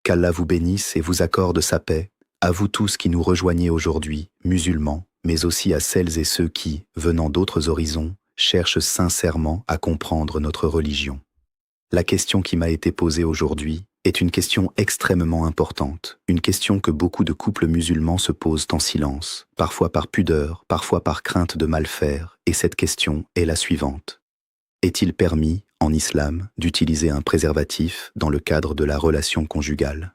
Qu'Allah vous bénisse et vous accorde sa paix, à vous tous qui nous rejoignez aujourd'hui, musulmans, mais aussi à celles et ceux qui, venant d'autres horizons, cherchent sincèrement à comprendre notre religion. La question qui m'a été posée aujourd'hui est une question extrêmement importante, une question que beaucoup de couples musulmans se posent en silence, parfois par pudeur, parfois par crainte de mal faire, et cette question est la suivante. Est-il permis, en islam, d'utiliser un préservatif dans le cadre de la relation conjugale?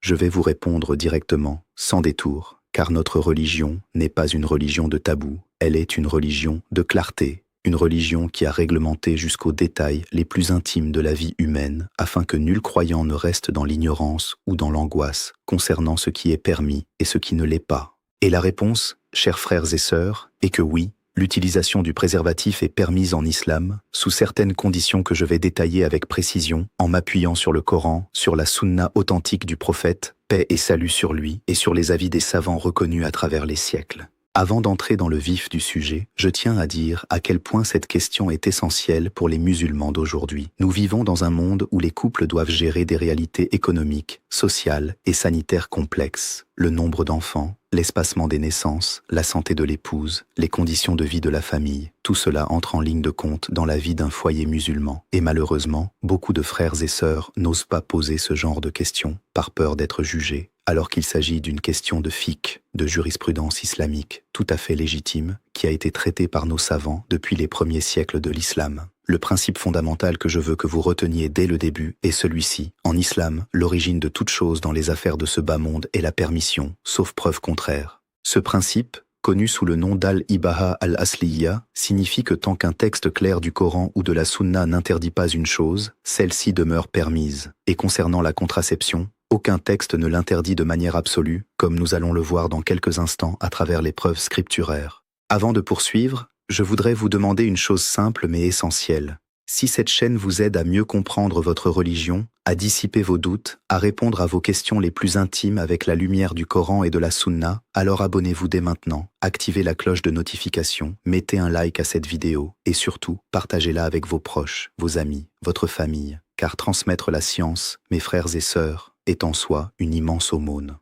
Je vais vous répondre directement, sans détour, car notre religion n'est pas une religion de tabou, elle est une religion de clarté, une religion qui a réglementé jusqu'aux détails les plus intimes de la vie humaine afin que nul croyant ne reste dans l'ignorance ou dans l'angoisse concernant ce qui est permis et ce qui ne l'est pas. Et la réponse, chers frères et sœurs, est que oui, l'utilisation du préservatif est permise en islam, sous certaines conditions que je vais détailler avec précision, en m'appuyant sur le Coran, sur la sunna authentique du prophète, paix et salut sur lui, et sur les avis des savants reconnus à travers les siècles. Avant d'entrer dans le vif du sujet, je tiens à dire à quel point cette question est essentielle pour les musulmans d'aujourd'hui. Nous vivons dans un monde où les couples doivent gérer des réalités économiques, sociales et sanitaires complexes. Le nombre d'enfants, l'espacement des naissances, la santé de l'épouse, les conditions de vie de la famille, tout cela entre en ligne de compte dans la vie d'un foyer musulman. Et malheureusement, beaucoup de frères et sœurs n'osent pas poser ce genre de questions par peur d'être jugés, alors qu'il s'agit d'une question de fiqh, de jurisprudence islamique, tout à fait légitime, qui a été traitée par nos savants depuis les premiers siècles de l'islam. Le principe fondamental que je veux que vous reteniez dès le début est celui-ci. En islam, l'origine de toute chose dans les affaires de ce bas monde est la permission, sauf preuve contraire. Ce principe, connu sous le nom d'al-ibaha al-asliya, signifie que tant qu'un texte clair du Coran ou de la Sunna n'interdit pas une chose, celle-ci demeure permise. Et concernant la contraception, aucun texte ne l'interdit de manière absolue, comme nous allons le voir dans quelques instants à travers les preuves scripturaires. Avant de poursuivre, je voudrais vous demander une chose simple mais essentielle. Si cette chaîne vous aide à mieux comprendre votre religion, à dissiper vos doutes, à répondre à vos questions les plus intimes avec la lumière du Coran et de la Sunna, alors abonnez-vous dès maintenant, activez la cloche de notification, mettez un like à cette vidéo et surtout, partagez-la avec vos proches, vos amis, votre famille, car transmettre la science, mes frères et sœurs, est en soi une immense aumône.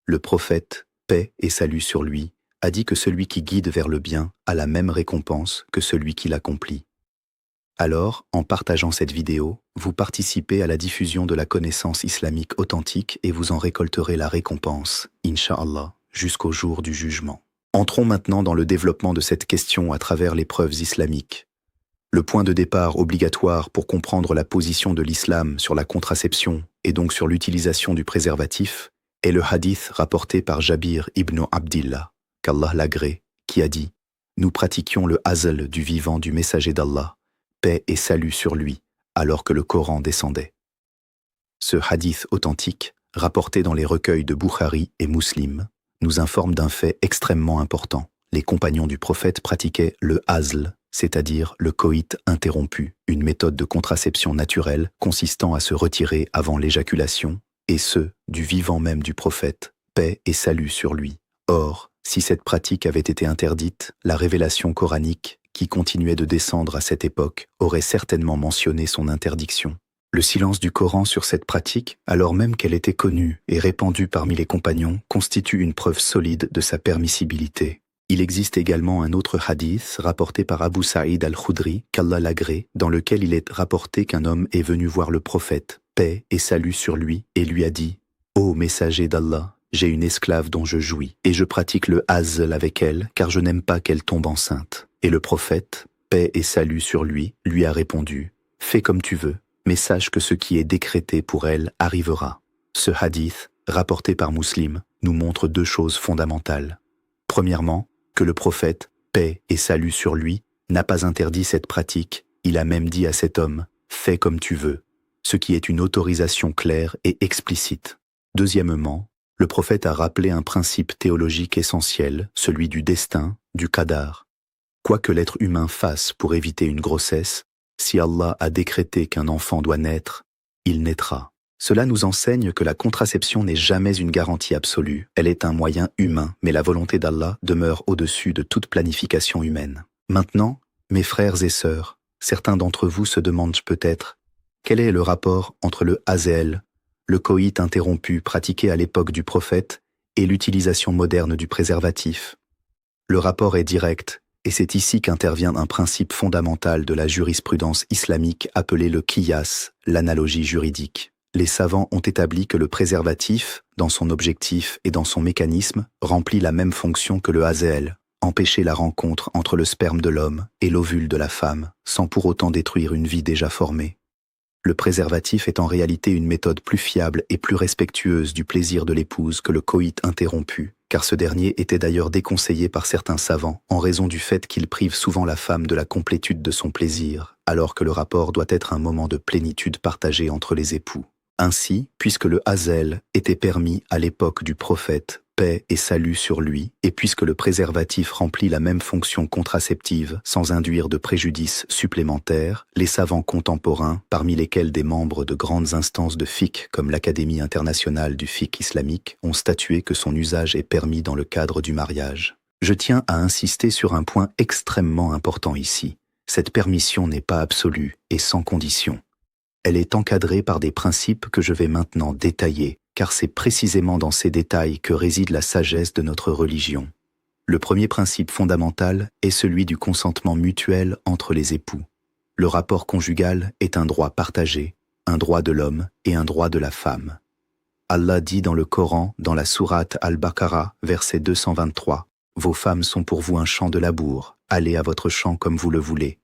Le prophète, paix et salut sur lui, a dit que celui qui guide vers le bien a la même récompense que celui qui l'accomplit. Alors, en partageant cette vidéo, vous participez à la diffusion de la connaissance islamique authentique et vous en récolterez la récompense, Inch'Allah, jusqu'au jour du jugement. Entrons maintenant dans le développement de cette question à travers les preuves islamiques. Le point de départ obligatoire pour comprendre la position de l'islam sur la contraception et donc sur l'utilisation du préservatif est le hadith rapporté par Jabir ibn Abdillah, qu'Allah l'agrée, qui a dit « Nous pratiquions le hazl du vivant du messager d'Allah, paix et salut sur lui, alors que le Coran descendait. » Ce hadith authentique, rapporté dans les recueils de Bukhari et Muslim, nous informe d'un fait extrêmement important. Les compagnons du prophète pratiquaient le hazl, c'est-à-dire le coït interrompu, une méthode de contraception naturelle consistant à se retirer avant l'éjaculation, et ce, du vivant même du prophète, paix et salut sur lui. Or, si cette pratique avait été interdite, la révélation coranique, qui continuait de descendre à cette époque, aurait certainement mentionné son interdiction. Le silence du Coran sur cette pratique, alors même qu'elle était connue et répandue parmi les compagnons, constitue une preuve solide de sa permissibilité. Il existe également un autre hadith rapporté par Abu Saïd al-Khudri, qu'Allah l'agrée, dans lequel il est rapporté qu'un homme est venu voir le prophète, paix et salut sur lui, et lui a dit « Ô messager d'Allah, j'ai une esclave dont je jouis, et je pratique le hazl avec elle, car je n'aime pas qu'elle tombe enceinte. » Et le prophète, paix et salut sur lui, lui a répondu « Fais comme tu veux, mais sache que ce qui est décrété pour elle arrivera. » Ce hadith, rapporté par Muslim, nous montre deux choses fondamentales. Premièrement, que le prophète, paix et salut sur lui, n'a pas interdit cette pratique, il a même dit à cet homme « Fais comme tu veux », ce qui est une autorisation claire et explicite. Deuxièmement, le prophète a rappelé un principe théologique essentiel, celui du destin, du qadar. Quoi que l'être humain fasse pour éviter une grossesse, si Allah a décrété qu'un enfant doit naître, il naîtra. Cela nous enseigne que la contraception n'est jamais une garantie absolue, elle est un moyen humain, mais la volonté d'Allah demeure au-dessus de toute planification humaine. Maintenant, mes frères et sœurs, certains d'entre vous se demandent peut-être quel est le rapport entre le hazl, le coït interrompu pratiqué à l'époque du prophète et l'utilisation moderne du préservatif. Le rapport est direct, et c'est ici qu'intervient un principe fondamental de la jurisprudence islamique appelé le qiyas, l'analogie juridique. Les savants ont établi que le préservatif, dans son objectif et dans son mécanisme, remplit la même fonction que le hazel, empêcher la rencontre entre le sperme de l'homme et l'ovule de la femme, sans pour autant détruire une vie déjà formée. Le préservatif est en réalité une méthode plus fiable et plus respectueuse du plaisir de l'épouse que le coït interrompu, car ce dernier était d'ailleurs déconseillé par certains savants en raison du fait qu'il prive souvent la femme de la complétude de son plaisir, alors que le rapport doit être un moment de plénitude partagé entre les époux. Ainsi, puisque le hazel était permis à l'époque du prophète, paix et salut sur lui, et puisque le préservatif remplit la même fonction contraceptive sans induire de préjudice supplémentaire, les savants contemporains, parmi lesquels des membres de grandes instances de fiqh comme l'Académie internationale du fiqh islamique, ont statué que son usage est permis dans le cadre du mariage. Je tiens à insister sur un point extrêmement important ici. Cette permission n'est pas absolue et sans condition. Elle est encadrée par des principes que je vais maintenant détailler, car c'est précisément dans ces détails que réside la sagesse de notre religion. Le premier principe fondamental est celui du consentement mutuel entre les époux. Le rapport conjugal est un droit partagé, un droit de l'homme et un droit de la femme. Allah dit dans le Coran, dans la sourate Al-Baqarah, verset 223, « Vos femmes sont pour vous un champ de labour, allez à votre champ comme vous le voulez. »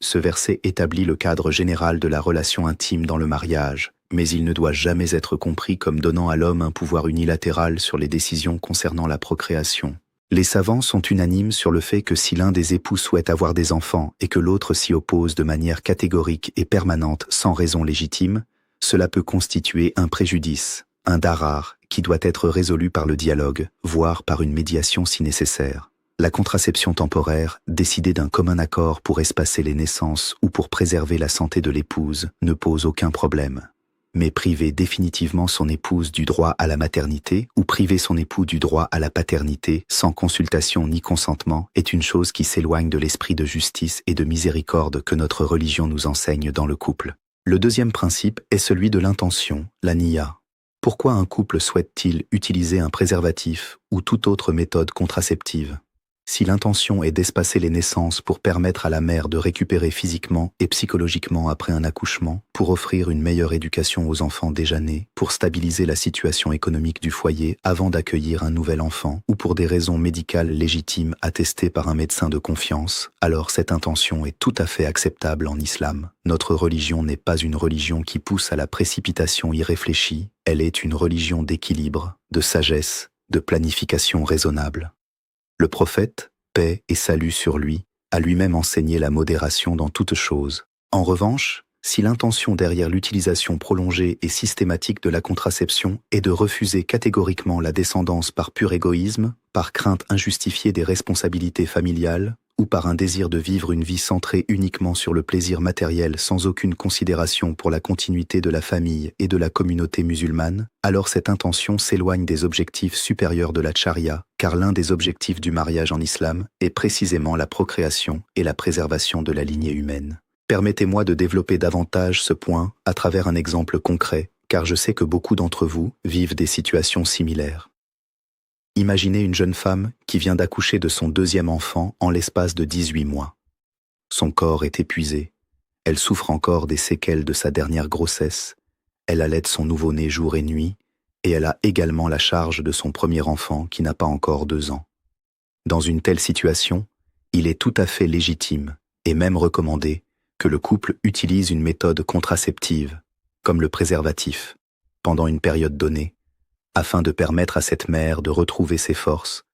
Ce verset établit le cadre général de la relation intime dans le mariage, mais il ne doit jamais être compris comme donnant à l'homme un pouvoir unilatéral sur les décisions concernant la procréation. Les savants sont unanimes sur le fait que si l'un des époux souhaite avoir des enfants et que l'autre s'y oppose de manière catégorique et permanente sans raison légitime, cela peut constituer un préjudice, un darar, qui doit être résolu par le dialogue, voire par une médiation si nécessaire. La contraception temporaire, décidée d'un commun accord pour espacer les naissances ou pour préserver la santé de l'épouse, ne pose aucun problème. Mais priver définitivement son épouse du droit à la maternité ou priver son époux du droit à la paternité sans consultation ni consentement est une chose qui s'éloigne de l'esprit de justice et de miséricorde que notre religion nous enseigne dans le couple. Le deuxième principe est celui de l'intention, la niya. Pourquoi un couple souhaite-t-il utiliser un préservatif ou toute autre méthode contraceptive ? Si l'intention est d'espacer les naissances pour permettre à la mère de récupérer physiquement et psychologiquement après un accouchement, pour offrir une meilleure éducation aux enfants déjà nés, pour stabiliser la situation économique du foyer avant d'accueillir un nouvel enfant, ou pour des raisons médicales légitimes attestées par un médecin de confiance, alors cette intention est tout à fait acceptable en islam. Notre religion n'est pas une religion qui pousse à la précipitation irréfléchie, elle est une religion d'équilibre, de sagesse, de planification raisonnable. Le prophète, paix et salut sur lui, a lui-même enseigné la modération dans toute chose. En revanche, si l'intention derrière l'utilisation prolongée et systématique de la contraception est de refuser catégoriquement la descendance par pur égoïsme, par crainte injustifiée des responsabilités familiales, ou par un désir de vivre une vie centrée uniquement sur le plaisir matériel sans aucune considération pour la continuité de la famille et de la communauté musulmane, alors cette intention s'éloigne des objectifs supérieurs de la charia, car l'un des objectifs du mariage en islam est précisément la procréation et la préservation de la lignée humaine. Permettez-moi de développer davantage ce point à travers un exemple concret, car je sais que beaucoup d'entre vous vivent des situations similaires. Imaginez une jeune femme qui vient d'accoucher de son deuxième enfant en l'espace de 18 mois. Son corps est épuisé, elle souffre encore des séquelles de sa dernière grossesse, elle allaite son nouveau-né jour et nuit, et elle a également la charge de son premier enfant qui n'a pas encore 2 ans. Dans une telle situation, il est tout à fait légitime, et même recommandé, que le couple utilise une méthode contraceptive, comme le préservatif, pendant une période donnée, afin de permettre à cette mère de retrouver ses forces,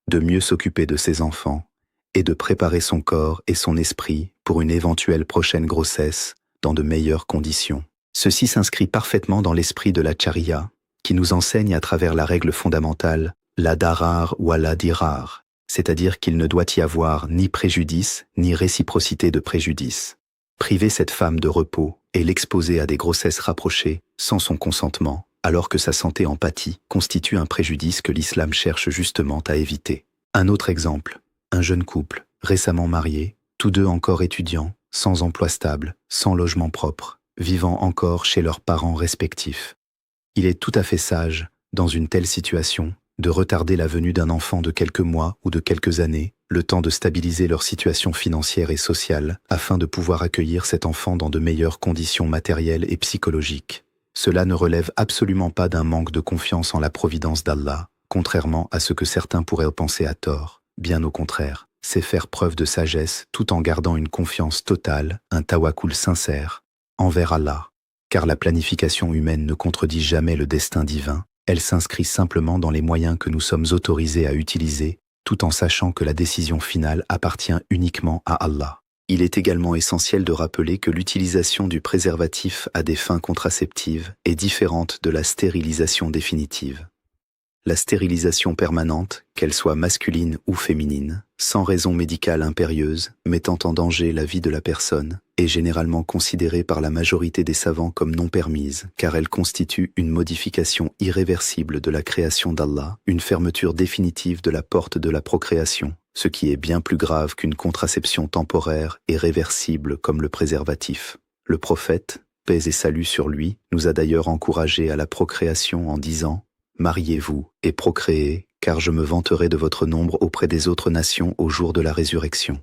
de mieux s'occuper de ses enfants et de préparer son corps et son esprit pour une éventuelle prochaine grossesse dans de meilleures conditions. Ceci s'inscrit parfaitement dans l'esprit de la charia, qui nous enseigne à travers la règle fondamentale la darar ou la dirar, c'est-à-dire qu'il ne doit y avoir ni préjudice ni réciprocité de préjudice. Priver cette femme de repos et l'exposer à des grossesses rapprochées sans son consentement, alors que sa santé en pâtit, constitue un préjudice que l'islam cherche justement à éviter. Un autre exemple, un jeune couple, récemment marié, tous deux encore étudiants, sans emploi stable, sans logement propre, vivant encore chez leurs parents respectifs. Il est tout à fait sage, dans une telle situation, de retarder la venue d'un enfant de quelques mois ou de quelques années, le temps de stabiliser leur situation financière et sociale, afin de pouvoir accueillir cet enfant dans de meilleures conditions matérielles et psychologiques. Cela ne relève absolument pas d'un manque de confiance en la providence d'Allah, contrairement à ce que certains pourraient penser à tort. Bien au contraire, c'est faire preuve de sagesse tout en gardant une confiance totale, un tawakkul sincère, envers Allah. Car la planification humaine ne contredit jamais le destin divin, elle s'inscrit simplement dans les moyens que nous sommes autorisés à utiliser, tout en sachant que la décision finale appartient uniquement à Allah. Il est également essentiel de rappeler que l'utilisation du préservatif à des fins contraceptives est différente de la stérilisation définitive. La stérilisation permanente, qu'elle soit masculine ou féminine, sans raison médicale impérieuse, mettant en danger la vie de la personne, est généralement considérée par la majorité des savants comme non permise, car elle constitue une modification irréversible de la création d'Allah, une fermeture définitive de la porte de la procréation, ce qui est bien plus grave qu'une contraception temporaire et réversible comme le préservatif. Le prophète, paix et salut sur lui, nous a d'ailleurs encouragés à la procréation en disant « Mariez-vous et procréez, car je me vanterai de votre nombre auprès des autres nations au jour de la résurrection. »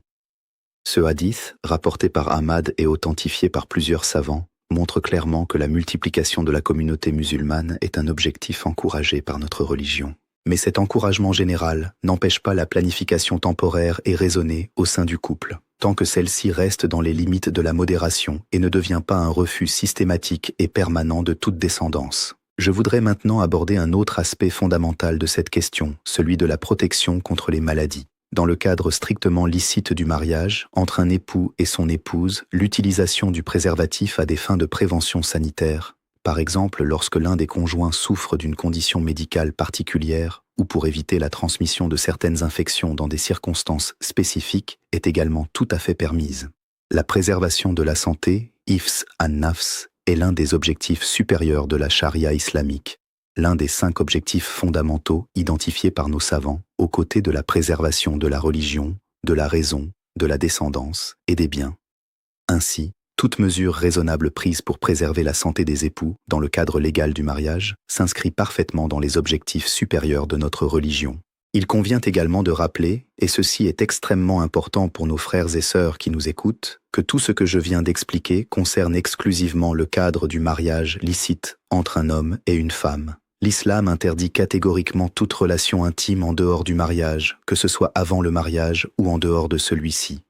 Ce hadith, rapporté par Ahmad et authentifié par plusieurs savants, montre clairement que la multiplication de la communauté musulmane est un objectif encouragé par notre religion. Mais cet encouragement général n'empêche pas la planification temporaire et raisonnée au sein du couple, tant que celle-ci reste dans les limites de la modération et ne devient pas un refus systématique et permanent de toute descendance. Je voudrais maintenant aborder un autre aspect fondamental de cette question, celui de la protection contre les maladies. Dans le cadre strictement licite du mariage, entre un époux et son épouse, l'utilisation du préservatif à des fins de prévention sanitaire, par exemple lorsque l'un des conjoints souffre d'une condition médicale particulière ou pour éviter la transmission de certaines infections dans des circonstances spécifiques, est également tout à fait permise. La préservation de la santé, Hifz an-Nafs, est l'un des objectifs supérieurs de la charia islamique, l'un des 5 objectifs fondamentaux identifiés par nos savants, aux côtés de la préservation de la religion, de la raison, de la descendance et des biens. Ainsi, toute mesure raisonnable prise pour préserver la santé des époux, dans le cadre légal du mariage, s'inscrit parfaitement dans les objectifs supérieurs de notre religion. Il convient également de rappeler, et ceci est extrêmement important pour nos frères et sœurs qui nous écoutent, que tout ce que je viens d'expliquer concerne exclusivement le cadre du mariage licite entre un homme et une femme. L'islam interdit catégoriquement toute relation intime en dehors du mariage, que ce soit avant le mariage ou en dehors de celui-ci.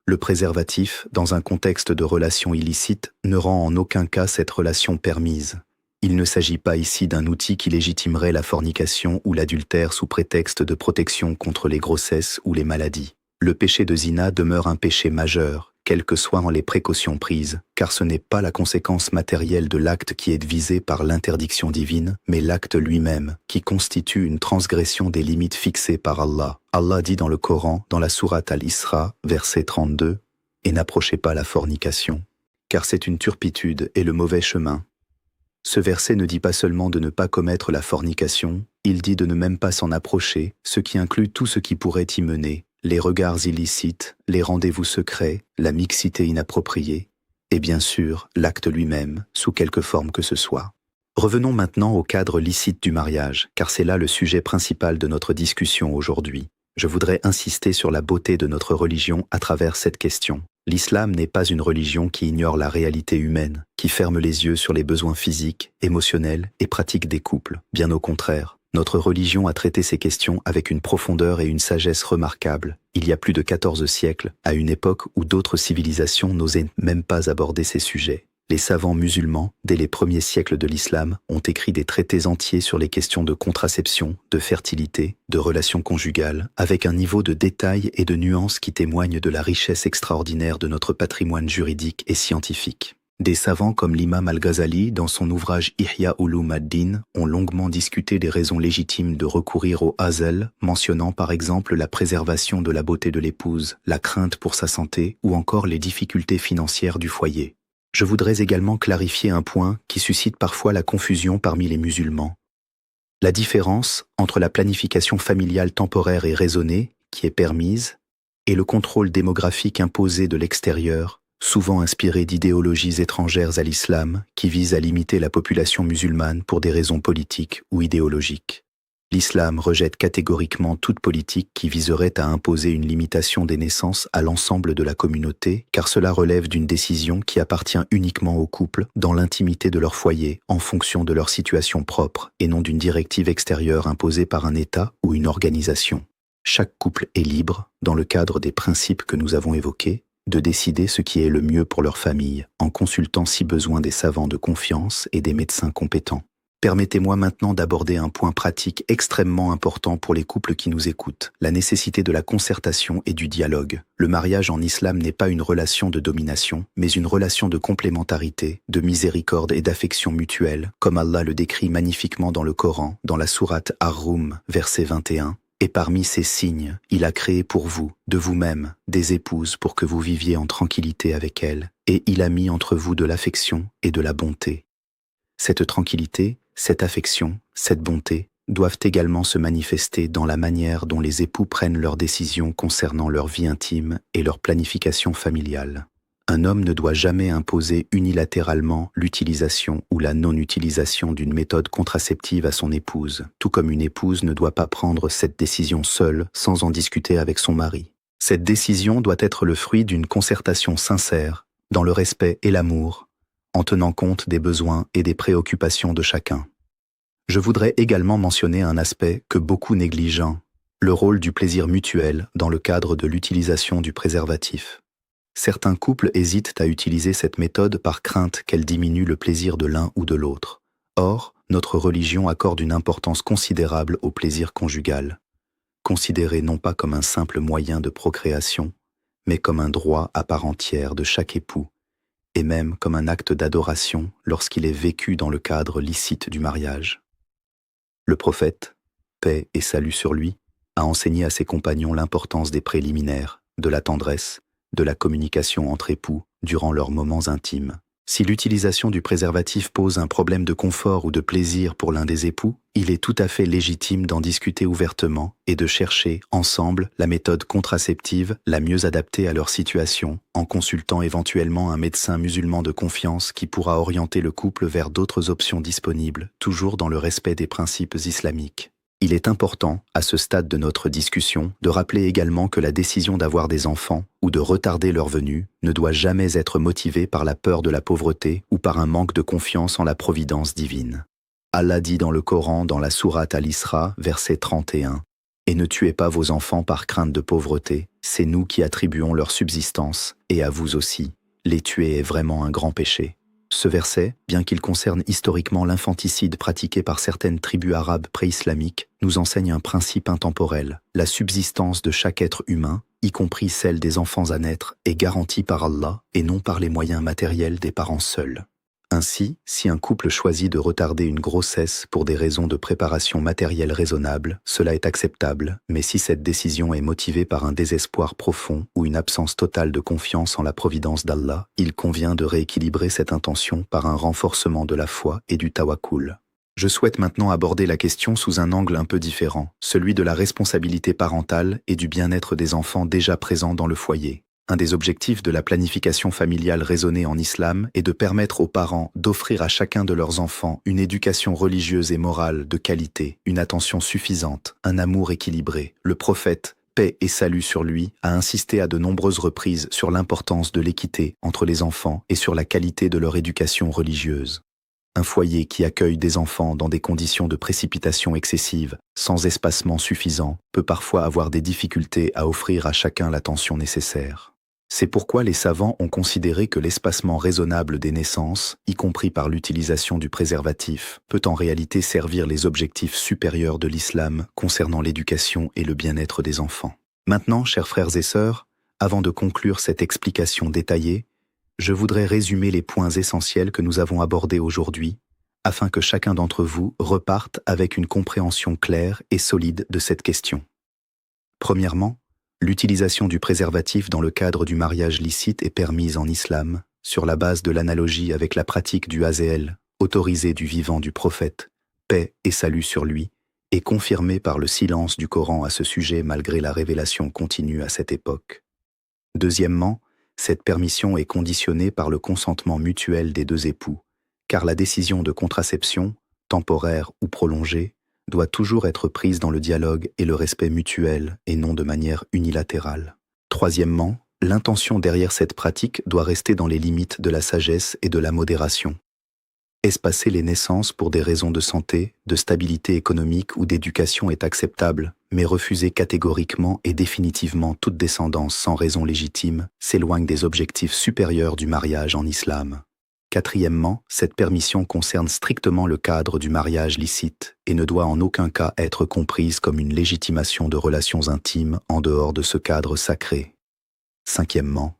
Le préservatif, dans un contexte de relation illicite, ne rend en aucun cas cette relation permise. Il ne s'agit pas ici d'un outil qui légitimerait la fornication ou l'adultère sous prétexte de protection contre les grossesses ou les maladies. Le péché de zina demeure un péché majeur, quelles que soient les précautions prises, car ce n'est pas la conséquence matérielle de l'acte qui est visé par l'interdiction divine, mais l'acte lui-même, qui constitue une transgression des limites fixées par Allah. Allah dit dans le Coran, dans la sourate Al-Isra, verset 32, « Et n'approchez pas la fornication, car c'est une turpitude et le mauvais chemin. » Ce verset ne dit pas seulement de ne pas commettre la fornication, il dit de ne même pas s'en approcher, ce qui inclut tout ce qui pourrait y mener, les regards illicites, les rendez-vous secrets, la mixité inappropriée, et bien sûr l'acte lui-même, sous quelque forme que ce soit. Revenons maintenant au cadre licite du mariage, car c'est là le sujet principal de notre discussion aujourd'hui. Je voudrais insister sur la beauté de notre religion à travers cette question. L'islam n'est pas une religion qui ignore la réalité humaine, qui ferme les yeux sur les besoins physiques, émotionnels et pratiques des couples. Bien au contraire, notre religion a traité ces questions avec une profondeur et une sagesse remarquables, il y a plus de 14 siècles, à une époque où d'autres civilisations n'osaient même pas aborder ces sujets. Les savants musulmans, dès les premiers siècles de l'islam, ont écrit des traités entiers sur les questions de contraception, de fertilité, de relations conjugales, avec un niveau de détail et de nuances qui témoignent de la richesse extraordinaire de notre patrimoine juridique et scientifique. Des savants comme l'imam Al-Ghazali, dans son ouvrage Ihya Ulum ad-Din, ont longuement discuté des raisons légitimes de recourir au azl, mentionnant par exemple la préservation de la beauté de l'épouse, la crainte pour sa santé ou encore les difficultés financières du foyer. Je voudrais également clarifier un point qui suscite parfois la confusion parmi les musulmans. La différence entre la planification familiale temporaire et raisonnée, qui est permise, et le contrôle démographique imposé de l'extérieur, souvent inspirés d'idéologies étrangères à l'islam qui visent à limiter la population musulmane pour des raisons politiques ou idéologiques. L'islam rejette catégoriquement toute politique qui viserait à imposer une limitation des naissances à l'ensemble de la communauté, car cela relève d'une décision qui appartient uniquement aux couples dans l'intimité de leur foyer, en fonction de leur situation propre, et non d'une directive extérieure imposée par un État ou une organisation. Chaque couple est libre, dans le cadre des principes que nous avons évoqués, de décider ce qui est le mieux pour leur famille, en consultant si besoin des savants de confiance et des médecins compétents. Permettez-moi maintenant d'aborder un point pratique extrêmement important pour les couples qui nous écoutent, la nécessité de la concertation et du dialogue. Le mariage en islam n'est pas une relation de domination, mais une relation de complémentarité, de miséricorde et d'affection mutuelle, comme Allah le décrit magnifiquement dans le Coran, dans la sourate Ar-Rum, verset 21. Et parmi ces signes, il a créé pour vous, de vous-même, des épouses pour que vous viviez en tranquillité avec elles, et il a mis entre vous de l'affection et de la bonté. Cette tranquillité, cette affection, cette bonté doivent également se manifester dans la manière dont les époux prennent leurs décisions concernant leur vie intime et leur planification familiale. Un homme ne doit jamais imposer unilatéralement l'utilisation ou la non-utilisation d'une méthode contraceptive à son épouse, tout comme une épouse ne doit pas prendre cette décision seule sans en discuter avec son mari. Cette décision doit être le fruit d'une concertation sincère, dans le respect et l'amour, en tenant compte des besoins et des préoccupations de chacun. Je voudrais également mentionner un aspect que beaucoup négligent, le rôle du plaisir mutuel dans le cadre de l'utilisation du préservatif. Certains couples hésitent à utiliser cette méthode par crainte qu'elle diminue le plaisir de l'un ou de l'autre. Or, notre religion accorde une importance considérable au plaisir conjugal, considéré non pas comme un simple moyen de procréation, mais comme un droit à part entière de chaque époux, et même comme un acte d'adoration lorsqu'il est vécu dans le cadre licite du mariage. Le prophète, paix et salut sur lui, a enseigné à ses compagnons l'importance des préliminaires, de la tendresse, de la communication entre époux durant leurs moments intimes. Si l'utilisation du préservatif pose un problème de confort ou de plaisir pour l'un des époux, il est tout à fait légitime d'en discuter ouvertement et de chercher, ensemble, la méthode contraceptive la mieux adaptée à leur situation, en consultant éventuellement un médecin musulman de confiance qui pourra orienter le couple vers d'autres options disponibles, toujours dans le respect des principes islamiques. Il est important, à ce stade de notre discussion, de rappeler également que la décision d'avoir des enfants ou de retarder leur venue ne doit jamais être motivée par la peur de la pauvreté ou par un manque de confiance en la providence divine. Allah dit dans le Coran, dans la sourate Al-Isra, verset 31, « Et ne tuez pas vos enfants par crainte de pauvreté, c'est nous qui attribuons leur subsistance, et à vous aussi. Les tuer est vraiment un grand péché. » Ce verset, bien qu'il concerne historiquement l'infanticide pratiqué par certaines tribus arabes pré-islamiques, nous enseigne un principe intemporel. La subsistance de chaque être humain, y compris celle des enfants à naître, est garantie par Allah et non par les moyens matériels des parents seuls. Ainsi, si un couple choisit de retarder une grossesse pour des raisons de préparation matérielle raisonnables, cela est acceptable, mais si cette décision est motivée par un désespoir profond ou une absence totale de confiance en la providence d'Allah, il convient de rééquilibrer cette intention par un renforcement de la foi et du tawakkul. Je souhaite maintenant aborder la question sous un angle un peu différent, celui de la responsabilité parentale et du bien-être des enfants déjà présents dans le foyer. Un des objectifs de la planification familiale raisonnée en islam est de permettre aux parents d'offrir à chacun de leurs enfants une éducation religieuse et morale de qualité, une attention suffisante, un amour équilibré. Le prophète, paix et salut sur lui, a insisté à de nombreuses reprises sur l'importance de l'équité entre les enfants et sur la qualité de leur éducation religieuse. Un foyer qui accueille des enfants dans des conditions de précipitation excessive, sans espacement suffisant, peut parfois avoir des difficultés à offrir à chacun l'attention nécessaire. C'est pourquoi les savants ont considéré que l'espacement raisonnable des naissances, y compris par l'utilisation du préservatif, peut en réalité servir les objectifs supérieurs de l'islam concernant l'éducation et le bien-être des enfants. Maintenant, chers frères et sœurs, avant de conclure cette explication détaillée, je voudrais résumer les points essentiels que nous avons abordés aujourd'hui, afin que chacun d'entre vous reparte avec une compréhension claire et solide de cette question. Premièrement, l'utilisation du préservatif dans le cadre du mariage licite est permise en islam, sur la base de l'analogie avec la pratique du AZL, autorisée du vivant du prophète, paix et salut sur lui, et confirmée par le silence du Coran à ce sujet malgré la révélation continue à cette époque. Deuxièmement, Cette permission est conditionnée par le consentement mutuel des deux époux, car la décision de contraception, temporaire ou prolongée, doit toujours être prise dans le dialogue et le respect mutuel et non de manière unilatérale. Troisièmement, l'intention derrière cette pratique doit rester dans les limites de la sagesse et de la modération. Espacer les naissances pour des raisons de santé, de stabilité économique ou d'éducation est acceptable, mais refuser catégoriquement et définitivement toute descendance sans raison légitime s'éloigne des objectifs supérieurs du mariage en islam. Quatrièmement, cette permission concerne strictement le cadre du mariage licite et ne doit en aucun cas être comprise comme une légitimation de relations intimes en dehors de ce cadre sacré. Cinquièmement,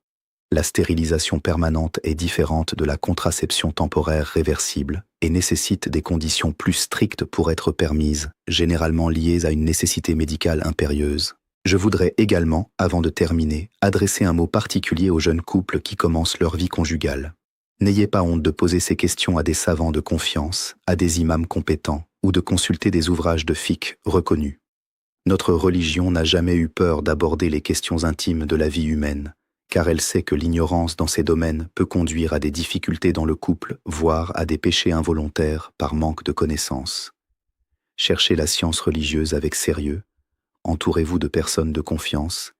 la stérilisation permanente est différente de la contraception temporaire réversible et nécessite des conditions plus strictes pour être permise, généralement liées à une nécessité médicale impérieuse. Je voudrais également, avant de terminer, adresser un mot particulier aux jeunes couples qui commencent leur vie conjugale. N'ayez pas honte de poser ces questions à des savants de confiance, à des imams compétents ou de consulter des ouvrages de fiqh reconnus. Notre religion n'a jamais eu peur d'aborder les questions intimes de la vie humaine, car elle sait que l'ignorance dans ces domaines peut conduire à des difficultés dans le couple, voire à des péchés involontaires par manque de connaissances. Cherchez la science religieuse avec sérieux, entourez-vous de personnes de confiance,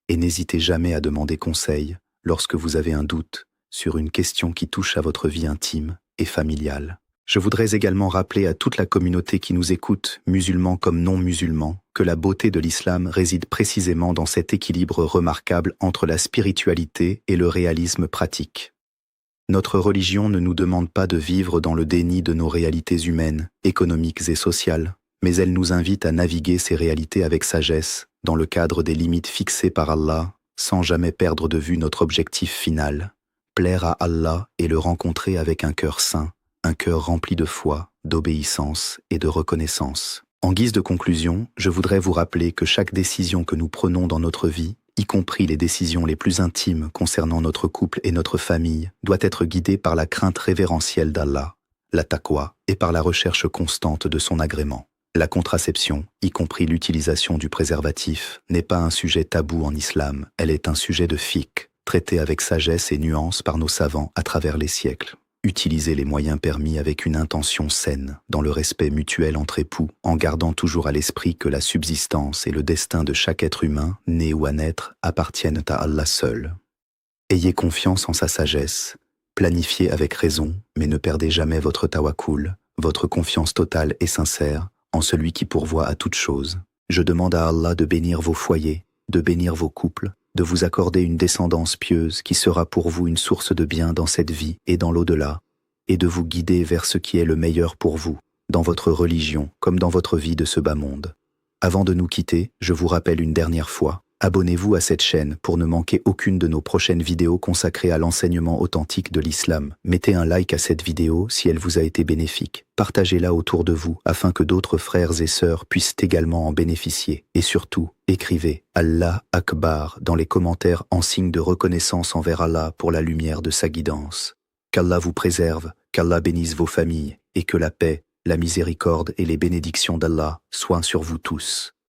et n'hésitez jamais à demander conseil lorsque vous avez un doute sur une question qui touche à votre vie intime et familiale. Je voudrais également rappeler à toute la communauté qui nous écoute, musulmans comme non-musulmans, que la beauté de l'islam réside précisément dans cet équilibre remarquable entre la spiritualité et le réalisme pratique. Notre religion ne nous demande pas de vivre dans le déni de nos réalités humaines, économiques et sociales, mais elle nous invite à naviguer ces réalités avec sagesse, dans le cadre des limites fixées par Allah, sans jamais perdre de vue notre objectif final, plaire à Allah et le rencontrer avec un cœur saint, un cœur rempli de foi, d'obéissance et de reconnaissance. En guise de conclusion, je voudrais vous rappeler que chaque décision que nous prenons dans notre vie, y compris les décisions les plus intimes concernant notre couple et notre famille, doit être guidée par la crainte révérentielle d'Allah, la taqwa, et par la recherche constante de son agrément. La contraception, y compris l'utilisation du préservatif, n'est pas un sujet tabou en islam, elle est un sujet de fiqh, traité avec sagesse et nuance par nos savants à travers les siècles. Utilisez les moyens permis avec une intention saine, dans le respect mutuel entre époux, en gardant toujours à l'esprit que la subsistance et le destin de chaque être humain, né ou à naître, appartiennent à Allah seul. Ayez confiance en sa sagesse, planifiez avec raison, mais ne perdez jamais votre tawakkul, votre confiance totale et sincère, en celui qui pourvoit à toutes choses. Je demande à Allah de bénir vos foyers, de bénir vos couples, de vous accorder une descendance pieuse qui sera pour vous une source de bien dans cette vie et dans l'au-delà, et de vous guider vers ce qui est le meilleur pour vous, dans votre religion comme dans votre vie de ce bas monde. Avant de nous quitter, je vous rappelle une dernière fois, abonnez-vous à cette chaîne pour ne manquer aucune de nos prochaines vidéos consacrées à l'enseignement authentique de l'islam. Mettez un like à cette vidéo si elle vous a été bénéfique. Partagez-la autour de vous afin que d'autres frères et sœurs puissent également en bénéficier. Et surtout, écrivez « Allah Akbar » dans les commentaires en signe de reconnaissance envers Allah pour la lumière de sa guidance. Qu'Allah vous préserve, qu'Allah bénisse vos familles et que la paix, la miséricorde et les bénédictions d'Allah soient sur vous tous.